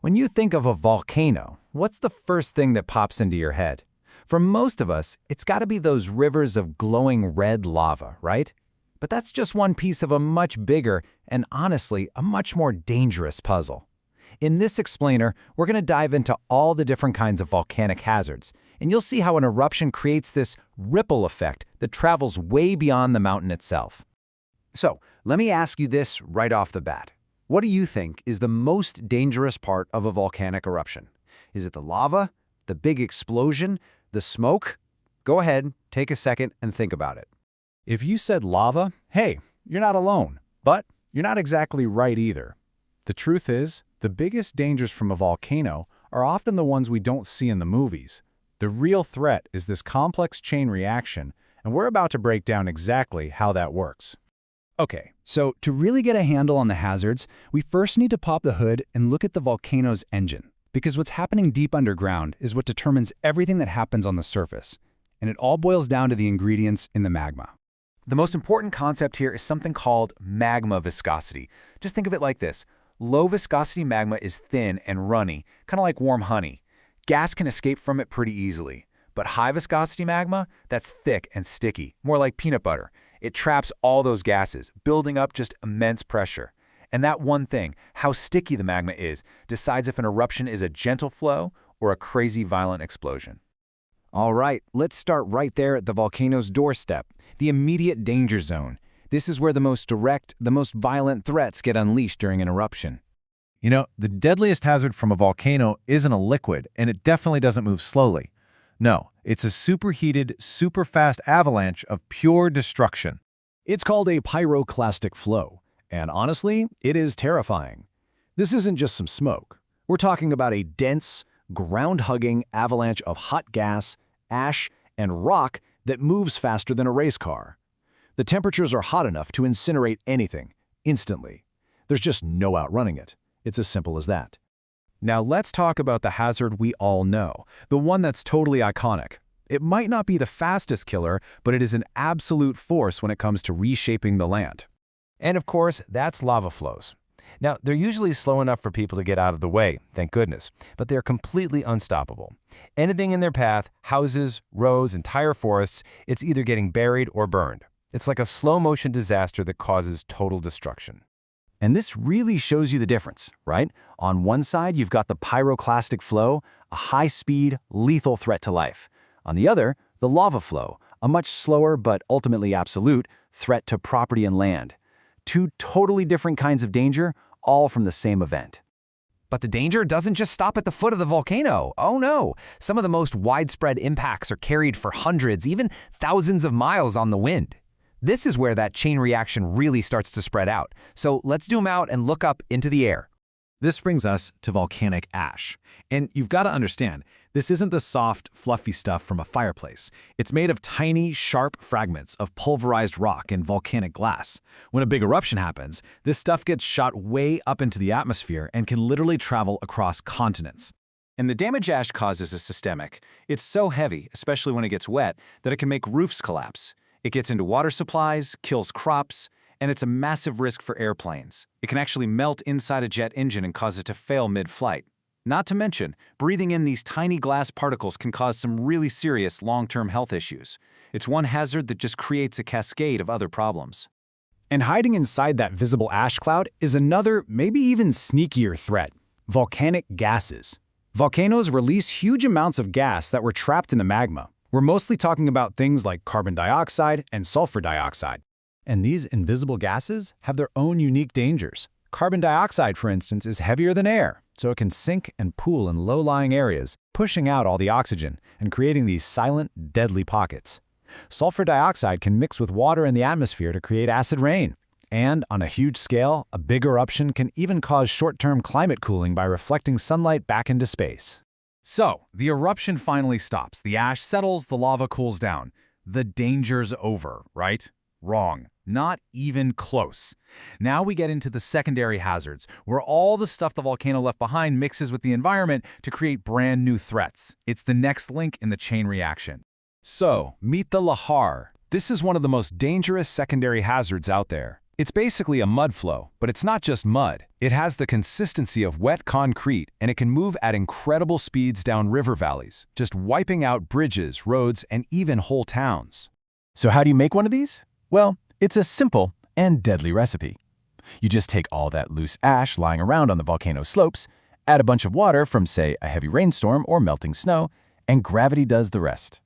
When you think of a volcano, what's the first thing that pops into your head? For most of us, it's got to be those rivers of glowing red lava, right? But that's just one piece of a much bigger and honestly, a much more dangerous puzzle. In this explainer, we're going to dive into all the different kinds of volcanic hazards, and you'll see how an eruption creates this ripple effect that travels way beyond the mountain itself. So, let me ask you this right off the bat. What do you think is the most dangerous part of a volcanic eruption? Is it the lava, the big explosion, the smoke? Go ahead, take a second and think about it. If you said lava, hey, you're not alone. But you're not exactly right either. The truth is, the biggest dangers from a volcano are often the ones we don't see in the movies. The real threat is this complex chain reaction, and we're about to break down exactly how that works. Okay, so to really get a handle on the hazards, we first need to pop the hood and look at the volcano's engine. Because what's happening deep underground is what determines everything that happens on the surface. And it all boils down to the ingredients in the magma. The most important concept here is something called magma viscosity. Just think of it like this. Low viscosity magma is thin and runny, kind of like warm honey. Gas can escape from it pretty easily. But high viscosity magma, that's thick and sticky, more like peanut butter. It traps all those gases, building up just immense pressure. And that one thing, how sticky the magma is, decides if an eruption is a gentle flow or a crazy violent explosion. All right, let's start right there at the volcano's doorstep, the immediate danger zone. This is where the most direct, the most violent threats get unleashed during an eruption. You know, the deadliest hazard from a volcano isn't a liquid, and it definitely doesn't move slowly. No, it's a superheated, super-fast avalanche of pure destruction. It's called a pyroclastic flow, and honestly, it is terrifying. This isn't just some smoke. We're talking about a dense, ground-hugging avalanche of hot gas, ash, and rock that moves faster than a race car. The temperatures are hot enough to incinerate anything, instantly. There's just no outrunning it. It's as simple as that. Now let's talk about the hazard we all know, the one that's totally iconic. It might not be the fastest killer, but it is an absolute force when it comes to reshaping the land. And of course, that's lava flows. Now, they're usually slow enough for people to get out of the way, thank goodness, but they're completely unstoppable. Anything in their path, houses, roads, entire forests, it's either getting buried or burned. It's like a slow-motion disaster that causes total destruction. And this really shows you the difference, right? On one side, you've got the pyroclastic flow, a high-speed, lethal threat to life. On the other, the lava flow, a much slower but ultimately absolute threat to property and land. Two totally different kinds of danger, all from the same event. But the danger doesn't just stop at the foot of the volcano. Oh no! Some of the most widespread impacts are carried for hundreds, even thousands of miles on the wind. This is where that chain reaction really starts to spread out. So let's zoom out and look up into the air. This brings us to volcanic ash. And you've got to understand, this isn't the soft, fluffy stuff from a fireplace. It's made of tiny, sharp fragments of pulverized rock and volcanic glass. When a big eruption happens, this stuff gets shot way up into the atmosphere and can literally travel across continents. And the damage ash causes is systemic. It's so heavy, especially when it gets wet, that it can make roofs collapse. It gets into water supplies, kills crops, and it's a massive risk for airplanes. It can actually melt inside a jet engine and cause it to fail mid-flight. Not to mention, breathing in these tiny glass particles can cause some really serious long-term health issues. It's one hazard that just creates a cascade of other problems. And hiding inside that visible ash cloud is another, maybe even sneakier threat: volcanic gases. Volcanoes release huge amounts of gas that were trapped in the magma. We're mostly talking about things like carbon dioxide and sulfur dioxide. And these invisible gases have their own unique dangers. Carbon dioxide, for instance, is heavier than air, so it can sink and pool in low-lying areas, pushing out all the oxygen and creating these silent, deadly pockets. Sulfur dioxide can mix with water in the atmosphere to create acid rain. And on a huge scale, a big eruption can even cause short-term climate cooling by reflecting sunlight back into space. So, the eruption finally stops, the ash settles, the lava cools down. The danger's over, right? Wrong. Not even close. Now we get into the secondary hazards, where all the stuff the volcano left behind mixes with the environment to create brand new threats. It's the next link in the chain reaction. So, meet the Lahar. This is one of the most dangerous secondary hazards out there. It's basically a mud flow, but it's not just mud. It has the consistency of wet concrete, and it can move at incredible speeds down river valleys, just wiping out bridges, roads, and even whole towns. So how do you make one of these? Well, it's a simple and deadly recipe. You just take all that loose ash lying around on the volcano slopes, add a bunch of water from, say, a heavy rainstorm or melting snow, and gravity does the rest.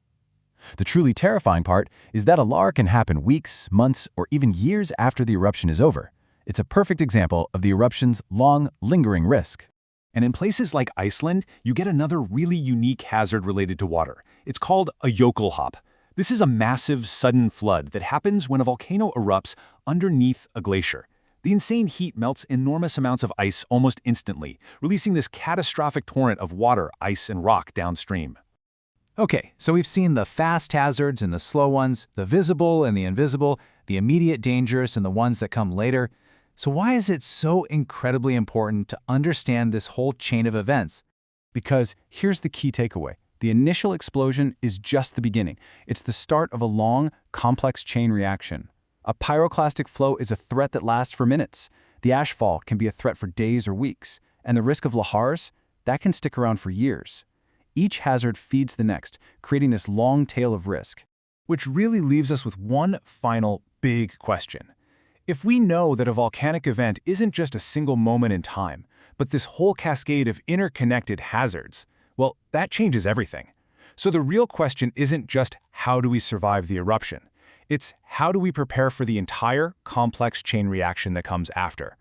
The truly terrifying part is that a lahar can happen weeks, months, or even years after the eruption is over. It's a perfect example of the eruption's long, lingering risk. And in places like Iceland, you get another really unique hazard related to water. It's called a Jökulhlaup. This is a massive, sudden flood that happens when a volcano erupts underneath a glacier. The insane heat melts enormous amounts of ice almost instantly, releasing this catastrophic torrent of water, ice, and rock downstream. Okay, so we've seen the fast hazards and the slow ones, the visible and the invisible, the immediate dangerous and the ones that come later. So why is it so incredibly important to understand this whole chain of events? Because here's the key takeaway. The initial explosion is just the beginning. It's the start of a long, complex chain reaction. A pyroclastic flow is a threat that lasts for minutes. The ash fall can be a threat for days or weeks. And the risk of lahars, that can stick around for years. Each hazard feeds the next, creating this long tail of risk. Which really leaves us with one final big question. If we know that a volcanic event isn't just a single moment in time, but this whole cascade of interconnected hazards, well, that changes everything. So the real question isn't just how do we survive the eruption? It's how do we prepare for the entire complex chain reaction that comes after?